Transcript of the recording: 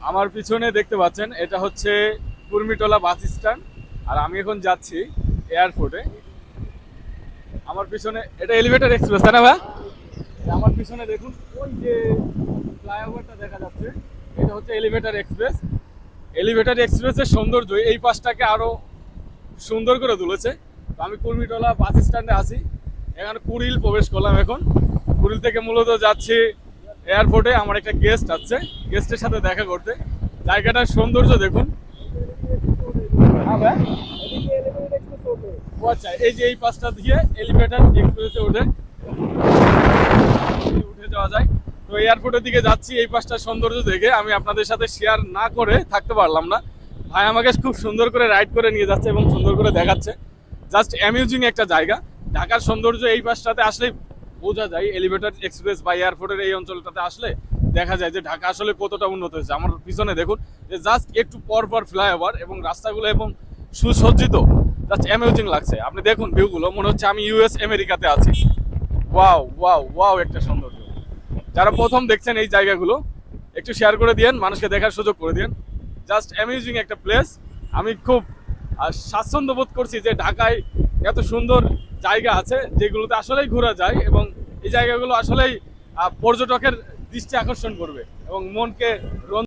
আমার পিছনে দেখতে পাচ্ছেন এটা হচ্ছে কুর্মিটোলা বাস স্ট্যান্ড। আর আমি এখন যাচ্ছি এয়ারপোর্টে। আমার পিছনে এটা এলিভেটর এক্সপ্রেস, তাই না ভাই? আমার পিছনে দেখুন ওই যে ফ্লাইওভারটা দেখা যাচ্ছে, এটা হচ্ছে এলিভেটর এক্সপ্রেস। এলিভেটর এক্সপ্রেসের সৌন্দর্য এই পাশটাকে আরো সুন্দর করে তুলেছে। তো আমি কুর্মিটোলা বাস স্ট্যান্ডে আছি, এখানে কুড়িল প্রবেশ করলাম। এখন কুড়িল থেকে মূলত যাচ্ছি এয়ারপোর্টে। আমার একটা গেস্ট আছে, গেস্টের সাথে দেখা করতে। জায়গাটার সৌন্দর্য দেখুন। হ্যাঁ ভাই, ও আচ্ছা, এই যে এই পাশটা দিয়ে এলিভেটর এক্সপ্রেসে উঠে যাওয়া যায়। তো এয়ারপোর্টের দিকে যাচ্ছি, এই পাশটার সৌন্দর্য দেখে আমি আপনাদের সাথে শেয়ার না করে থাকতে পারলাম না। ভাই আমাকে খুব সুন্দর করে রাইড করে নিয়ে যাচ্ছে এবং সুন্দর করে দেখাচ্ছে। জাস্ট অ্যামিউজিং একটা জায়গা। ঢাকার সৌন্দর্য এই পাশটাতে আসলে বোঝা যায়। এলিভেটর এক্সপ্রেস বা এয়ারপোর্টের এই অঞ্চলটাতে আসলে দেখা যায় যে ঢাকা আসলে কতটা উন্নত হয়েছে। আমার পিছনে দেখুন যে জাস্ট একটু পর পর ফ্লাইওভার এবং রাস্তাগুলো এবং সুসজ্জিত, জাস্ট অ্যামিউজিং লাগছে। আপনি দেখুন ভিউগুলো, মনে হচ্ছে আমি ইউএস আমেরিকাতে আছি। ওয়াও ওয়াও ওয়াও, একটা সৌন্দর্য। যারা প্রথম দেখছেন এই জায়গাগুলো একটু শেয়ার করে দিয়েন, মানুষকে দেখার সুযোগ করে দিন। জাস্ট অ্যামিউজিং একটা প্লেস। আমি খুব স্বাচ্ছন্দ্য বোধ করছি যে ঢাকায় এত সুন্দর জায়গা আছে যেগুলোতে আসলেই ঘোরা যায় এবং এই জায়গাগুলো আসলেই পর্যটকের দৃষ্টি আকর্ষণ করবে এবং মনকে